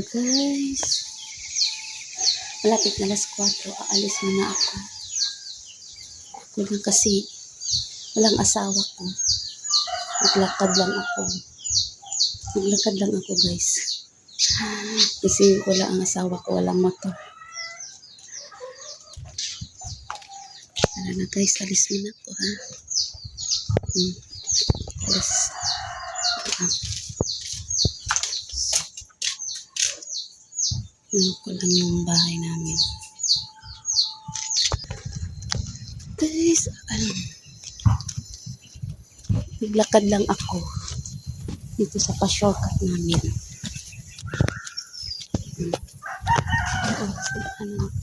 Guys, malapit na alas 4, aalis muna ako. Ako lang kasi walang asawa ko. Maglakad lang ako guys. Kasi wala ang asawa ko, walang motor. Tara na guys, alis muna ako ha. Alis. Ano ko lang yung bahay namin. Guys, naglakad lang ako dito sa pa-shortcut namin.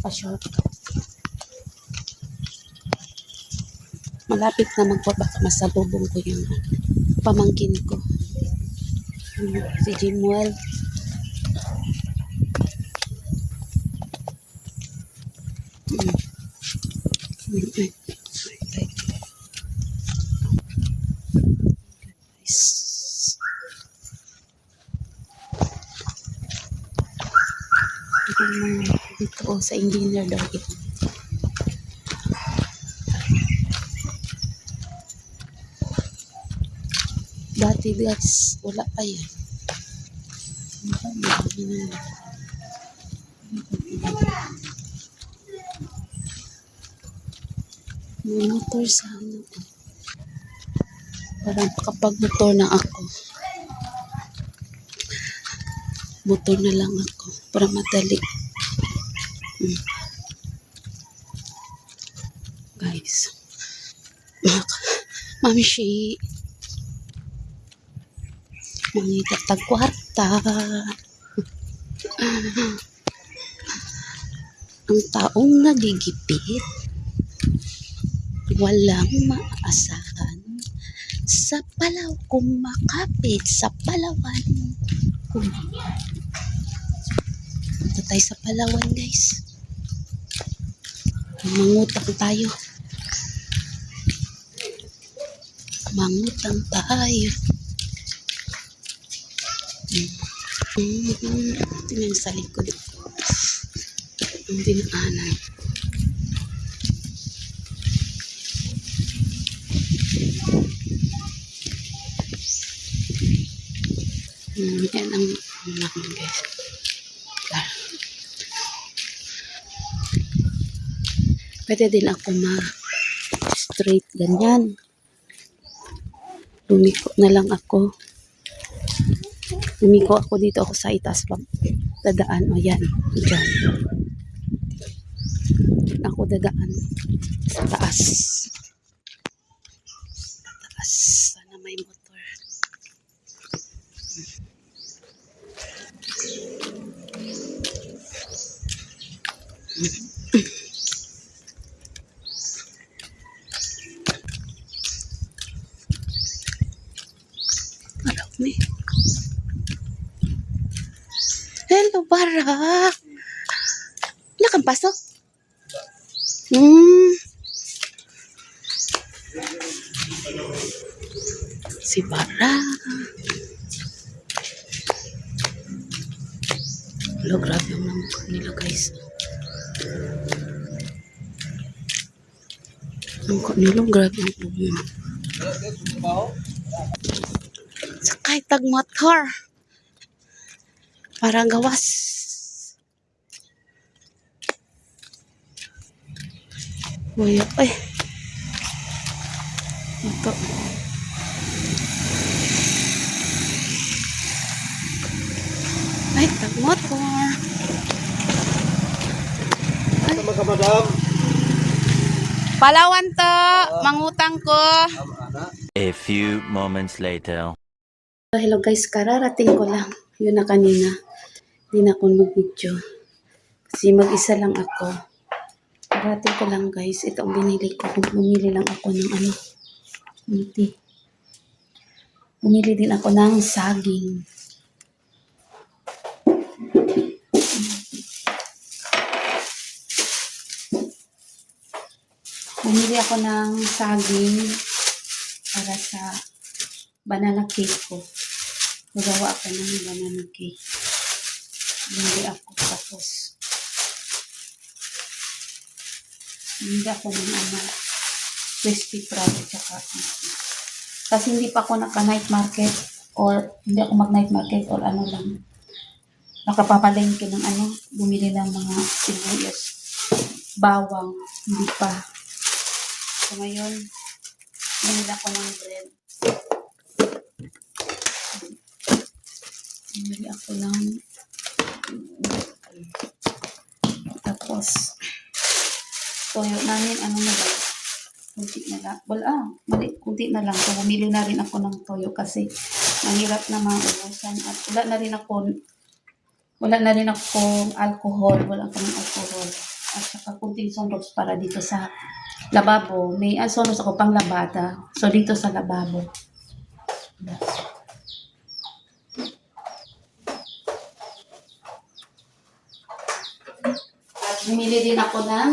Pa-shortcut. Malapit na magpapaka, masalubong ko yung pamangkin ko. Si Jimuel. Dito sa engineer daw ito. Dati guys, wala pa yan. May motor sa ano. Parang kapag motor na ako, motor na lang ako para madali. Guys, Mami Shi, mangita tagkwarta. Ang taong nagigipit, walang maasahan. Sa Palaw kumakapit, sa Palawan. Punta tayo sa Palawan guys. Mangutang tayo. Mangutang tayo. Tingnan sa likod. Ang dinaanan. Yan ang naman guys. Pwede din ako ma-straight ganyan. Lumiko na lang ako. Lumiko ako dito ako sa itaas pa. Dadaan. O yan. Diyan. Ako dadaan sa taas. Sa taas. Sana may motor. Alam ni. Hello, Bara. Wala kang pasok? Si Bara. Hello, grabe ang mukha nila guys. Ang mukha nila, grabe ang mukha. Sakay tag motor. Parang gawas. Uy, ay. Ito. Ay, tag motor. Ay. Madam. Palawan to. Mangutang ko. A few moments later. Hello guys, kararating ko lang. Yun na kanina. Hindi na ako mag-video. Kasi mag-isa lang ako. Kararating ko lang guys. Ito ang binili ko. Bumili lang ako ng ano. Hindi. Bumili din ako ng saging. Bumili ako ng saging para sa banana cake ko. Magawa ako ng banana cake. Bumili ako. Tapos, bumili ako ng crispy fry at saka kasi hindi pa ako naka-night market or hindi ako mag-night market or ano lang. Nakapapalengke ng bumili ng mga sibuyas, bawang, hindi pa. So ngayon, bumili ako ng bread. Bumili ako ng tapos toyo namin, na ba? Kunti na lang. Kunti na lang. So, bumili na rin ako ng toyo kasi mahirap na maubusan at wala na rin akong alcohol. Wala akong alcohol. At saka kunting sunrox para dito sa lababo. May sunrox ako pang labada. So, dito sa lababo. At bumili din ako ng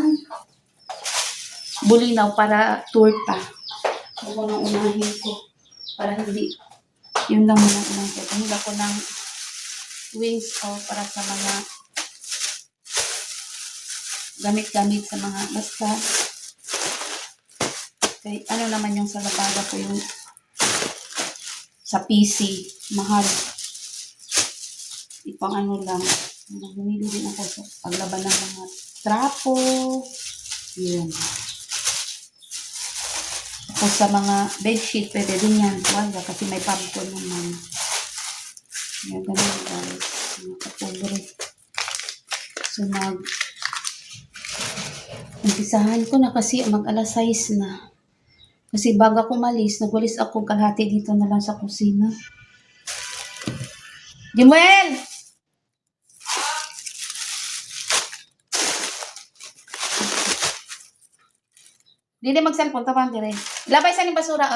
bulinaw para torta. Ako nang unahin ko. Para hindi. Yun lang muna unahin ko. Bumili ako ng wings para sa mga gamit-gamit sa mga basta. Okay, naman yung sa labada ko yung sa PC. Mahal. Ipang lang. Bumili din ako sa paglaban ng mga trapo. Yun. O sa mga bedsheet, pwede din yan. Wala, kasi may pamphlet naman. Yan, ganun guys. Mga kapobre. So, umpisahan ko na kasi mag-alas 6 na. Kasi bago ako malis, nagwalis ako kalahati dito na lang sa kusina. Jimuel! Hindi mag-cellphone, tapang dire. Labay sa ni basura,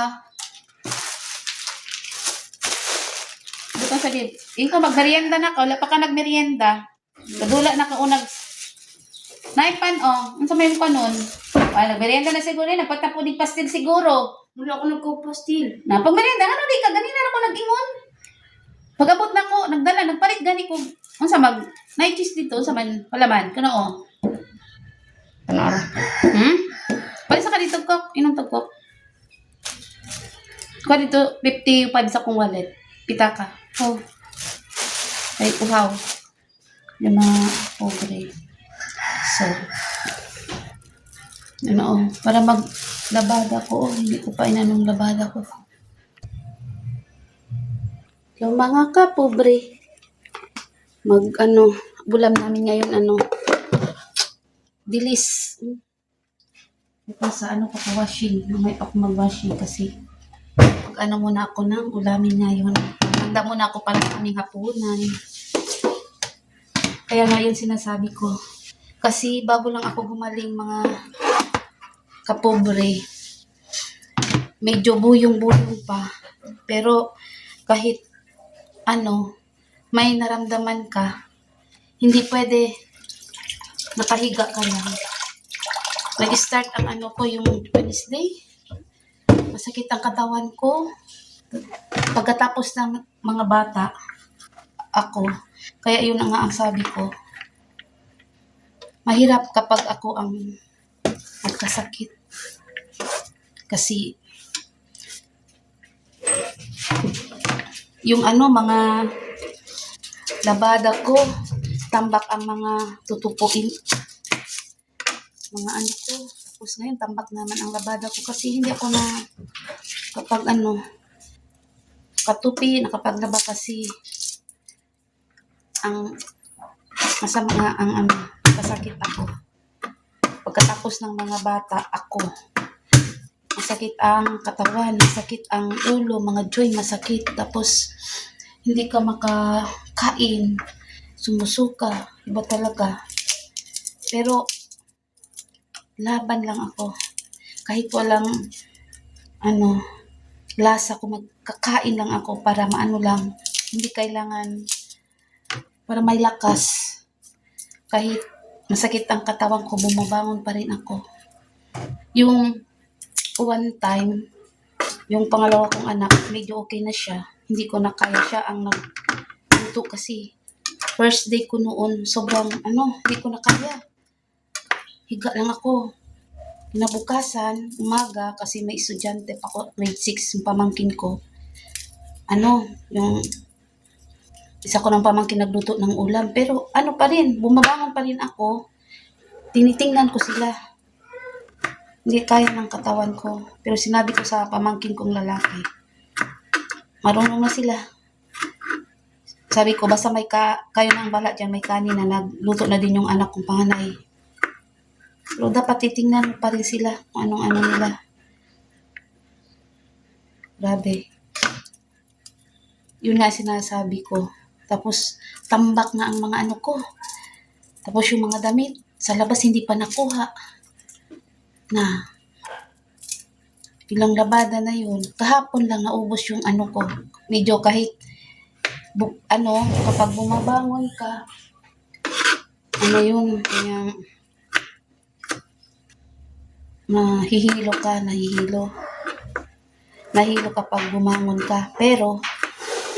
Dito sa dito. Ikaw, mag-merienda na ka. Wala pa ka nag-merienda. Kadula na ka unag. Naipan, Ano sa may pa nun? Nag-merienda na siguro yun. Nagpagtapunig pastil siguro. Wala ako nagko-pastil. Pag-merienda, di ka? Ganina na ako nag-ingon. Pag-abot na ko, nagpalit gani ko. Night cheese dito, sa palaman. Kano, Ano? Palis ka dito, Kok. Inong tagkok. Ko dito, 55 sa kong wallet. Pita ka. Ay, uhaw. Yung mga pobre. So, para maglabada ko. Hindi ko pa inanong labada ko. Yung mga kapobre. Bulam namin ngayon, dilis. Sa washing. May ako mag-washing kasi muna ako ng ulamin ngayon. Handa muna ako para sa aming hapunan. Kaya ngayon sinasabi ko. Kasi bago lang ako gumaling mga kapobre. Medyo buyong-buyong pa. Pero kahit may naramdaman ka, hindi pwede nakahiga ka lang. Nag-start ang ko yung Wednesday. Masakit ang katawan ko. Pagkatapos ng mga bata, ako. Kaya yun nga ang sabi ko. Mahirap kapag ako ang magkasakit. Kasi yung mga labada ko, tambak ang mga tutupuin. Mga ko. Tapos ngayon, tambak naman ang labada ko kasi hindi ako na kapag katupi, nakapaglaba kasi ang masama nga ang kasakit ako. Pagkatapos ng mga bata, ako. Masakit ang katawan, masakit ang ulo, mga joy masakit. Tapos, hindi ka makakain, sumusuka, iba talaga. Pero, laban lang ako. Kahit walang, lasa ko, magkakain lang ako para lang. Hindi kailangan, para may lakas. Kahit masakit ang katawan ko, bumabangon pa rin ako. Yung one time, yung pangalawa kong anak, medyo okay na siya. Hindi ko na kaya, siya ang nagluto kasi First day ko noon, sobrang hindi ko na kaya. Higa lang ako. Kinabukasan, umaga, kasi may estudyante pa ko, grade 6, yung pamangkin ko. Yung isa ko ng pamangkin nagluto ng ulam. Pero pa rin, bumabangon pa rin ako. Tinitingnan ko sila. Hindi kaya ng katawan ko. Pero sinabi ko sa pamangkin kong lalaki, marunong na sila. Sabi ko, basta kayo ng bala dyan, may kanin na nagluto na din yung anak kong panganay. Pero dapat titingnan pa rin sila kung anong nila. Grabe. Yun nga sinasabi ko. Tapos, tambak na ang mga ko. Tapos yung mga damit, sa labas hindi pa nakuha. Na, ilang labada na yun. Kahapon lang naubos yung ko. Medyo kahit, kapag bumabangon ka, yun, kaya, nahihilo kapag bumangon ka. Pero,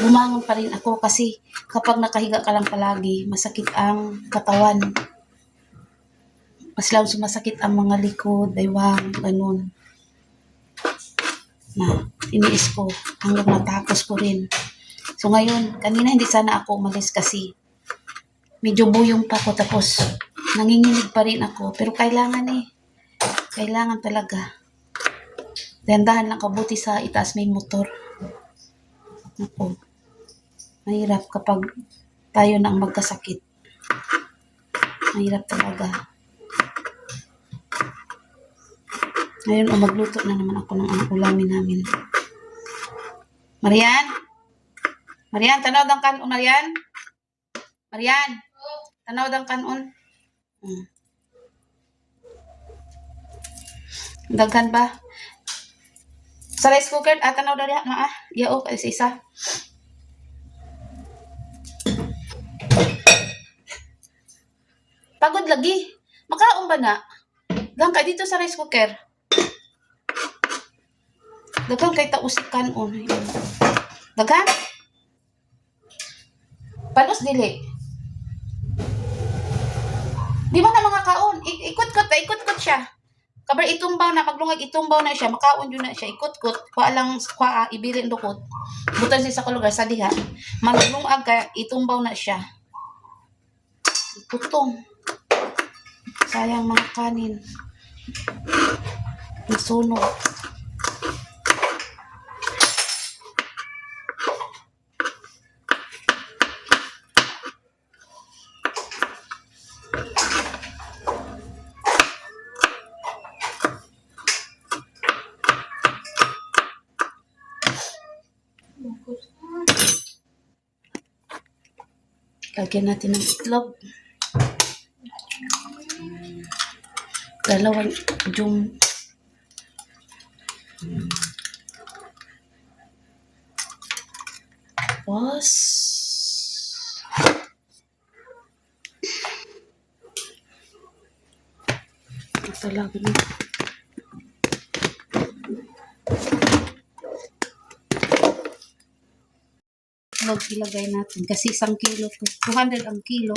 bumangon pa rin ako kasi kapag nakahiga ka lang palagi, masakit ang katawan. Mas lang sumasakit ang mga likod, daywang, ganun. Na, tiniis ko hanggang matapos ko rin. So ngayon, kanina hindi sana ako umalis kasi medyo buyong pa ako tapos nanginginig pa rin ako. Pero kailangan talaga. Dahan-dahan lang, kabuti sa itaas may motor. Ako. Mahirap kapag tayo nang magkasakit. Mahirap talaga. Ngayon, magluto na naman ako ng ulamin namin. Marian? Marian, tanaw dang kanon, Marian? Marian? Tanaw dang kanon? Daghan ba? Sa rice cooker, tanaw dali na Yao, kasi isa. Pagod lagi. Makaon ba na? Lang ka dito sa rice cooker. Dagan kay tausik kanon. Dagan? Panos dili. Di ba na mga kaon? Ikot-kot siya. Kabar itumbaw na, maglungag itumbaw na siya, makaon yun na siya, ikot-kot, ibilin dukot. Butan siya sa kalugar, sa diha. Maglungag ka, itumbaw na siya. Ikutong. Sayang mga kanin. Nasunog. Lagyan natin ng itlog. Dalawang yung tapos talaga na itlog ilagay natin kasi 1 kilo to. 200 ang kilo.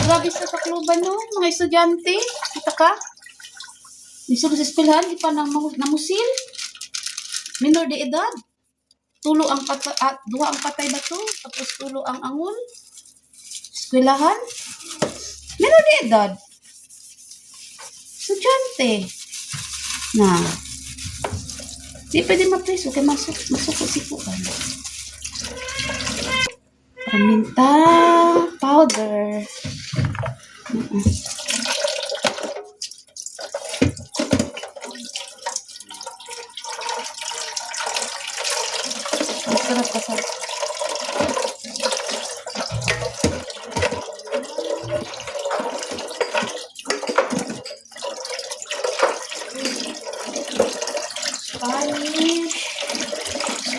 Grabe sa Tacloban no, mga estudyante. Kita ka? Isog sa eskwelahan, di pa namusil. Minor de edad. Tulo ang duha ang patay ba to? Tapos tulo ang angol. Eskwelahan. Minor de edad. Estudyante. Na. Di pwede mapreso kay masuko-sikuan. Paminta powder. Masarap kasi.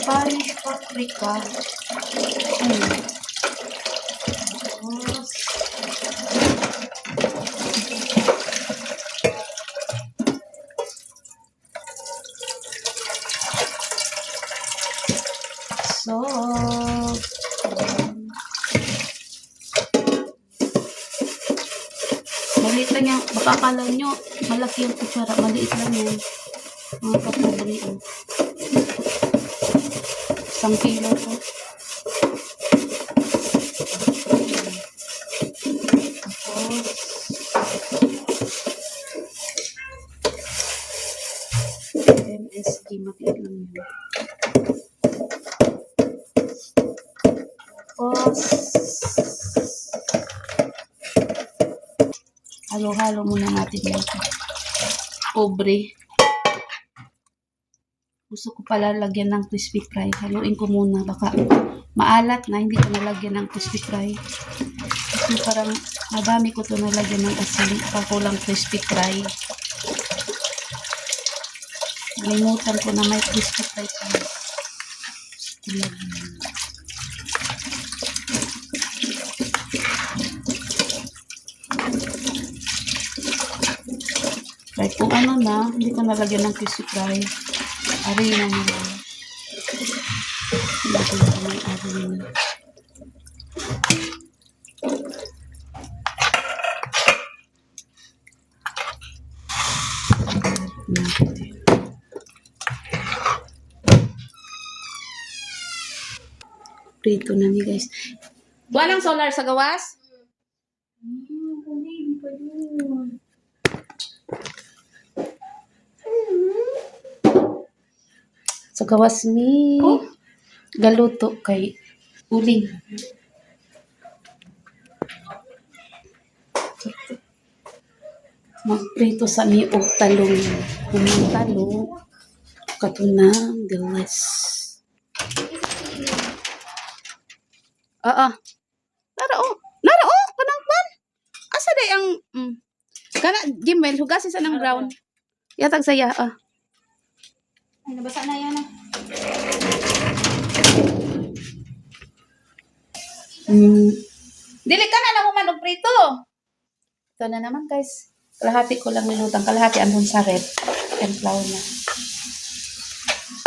Spanish paprika. Tapos, salt. Maliit lang yan. Baka akala nyo, malaki yung kutsara. Maliit lang yan. Mga kapobre. 1 kilo to. Tapos, MSG. Maliit lang yan. Tapos, halo-halo muna natin yan. Pobre. Gusto ko pala lagyan ng crispy fry. Haluin ko muna. Baka maalat na. Hindi ko nalagyan ng crispy fry. Kasi parang madami ko to nalagyan ng asin. Pakulang crispy fry. Nalimutan ko na may crispy fry pa. Ilagyan. Kahit kung ano na, hindi ko nalagyan ng crispy fry. Arena na lang. Lagyan ko ng arena. Prito na ni guys. Walang solar sa gawas? Hindi pa yun. Sa gawas mi. Galuto kay uling. Magprito sa mi og talong. Kung talong, katunang dilis. Nara oh, kanang pan. Asa day ang kana gimel hugasin sa nang brown. Yatag saya Ay, nabasa na yan ah. Dili ka na nahuman og prito. Ito na naman guys. Kalahati ko lang nilutang. Kalahati andun sa rep. And flour na.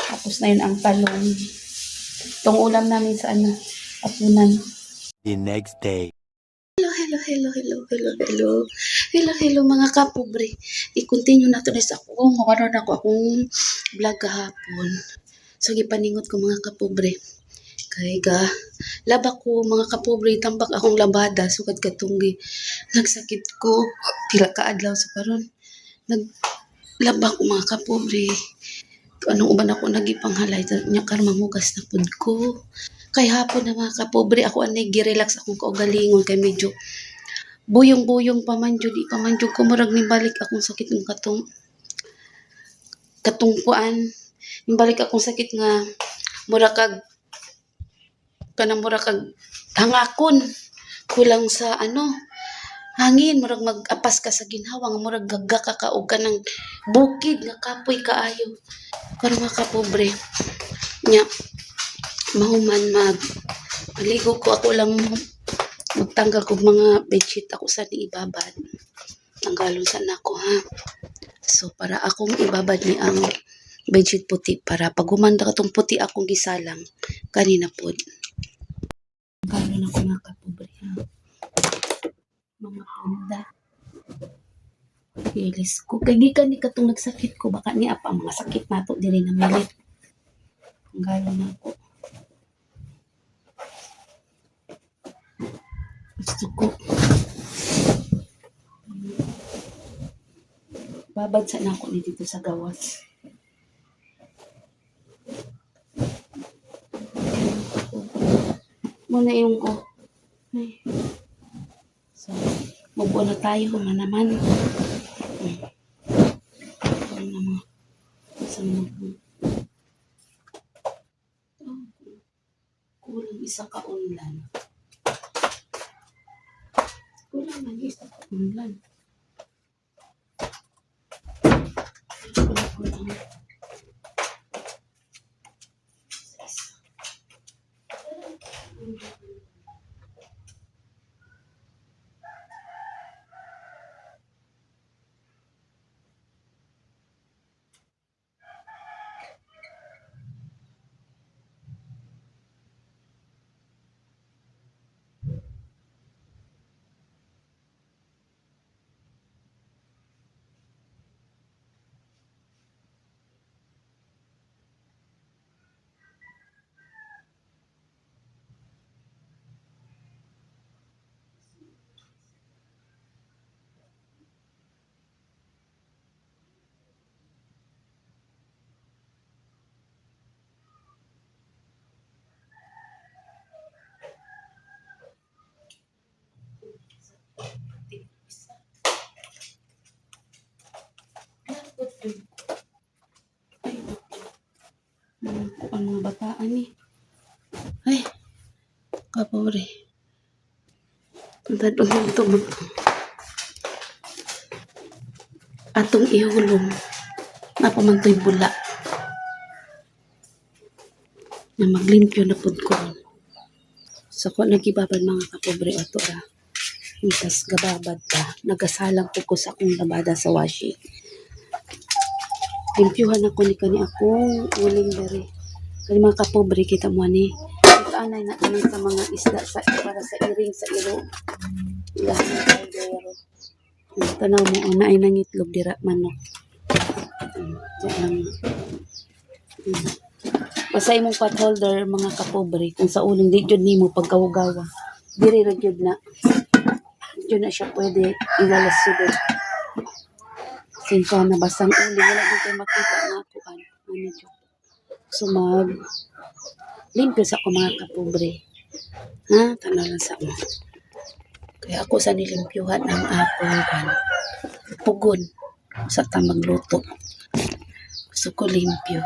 Tapos na yun ang talong. Itong ulam namin sa apunan. The next day. Hello mga kapobre. I-continue nato na sa akong mawaran ako akong vlog kahapon. So gipaningot ko mga kapobre. Kay laba ko mga kapobre tambak akong labada sukad katunggi. Nagsakit ko pila ka adlaw so karon naglaba ko mga kapobre. Anong uban ako nagipanghalay nya karon mamugas na pud ko. Kay hapon na mga kapobre ako anay gi-relax akong kaugalingon kay medyo buyong-buyong pamanjud di pamanjud ko murag ni balik akong sakit ng katungkuan. Balik akong sakit nga murag kag hangakon kulang sa hangin murag mag-apas ka sa ginhawa nga murag gagga ka kaog ka ng bukid nga kapoy kaayo. Karon mga kapobre nya mahuman maligo ko ako lang magtanggal ko mga bedsheet ako sa ibabad. Tanggalon sa nako ha. So para akong ibabad ni ang bedsheet puti para pag humanda katong puti akong gisalang kanina pod. Tanggalon ako mga kapobre ha. Mga punda. Ilis ko kay gikan ni katong nagsakit ko baka ni apa ang mga sakit nato diri na milit. Tanggalon ako. Gusto ko babad sa nako ni dito sa gawas. Muna yung ko. Ay. So, mabuo na tayo naman. Ano naman. Sa mga kulang isa ka unlan. Kulang man isa ka unlan. Kapobre. Punta doon ito atong ihulong. Napamantoy bula. Na maglimpyo na pud ko. So ko nagibabad mga kapobre ato ra. Intas gababad ta. Nagasalang ko sa akong labada sa washi. Limpyuhan ako ni kani akong uling dere. Kani mga kapobre kita mo ni. Anay na kanin sa mga isda sa para sa iring sa iro. Ilahan na kaldero. Tanaw mo una ay nangitlog dira manok. Basta imong pot holder mga kapobre kung sa uling di jud nimo pagkawgawa. Diri ra jud na. Jud na siya pwede ilalas sudod. Sinka na basang uling wala din kayo makita nga kuan. Ano jud. So limpyo sa ako mga kapobre. Ha? Tanaw lang sa mo. Kaya ako sa nilimpyuhan ang akong pugon sa magluto. Gusto ko limpyo.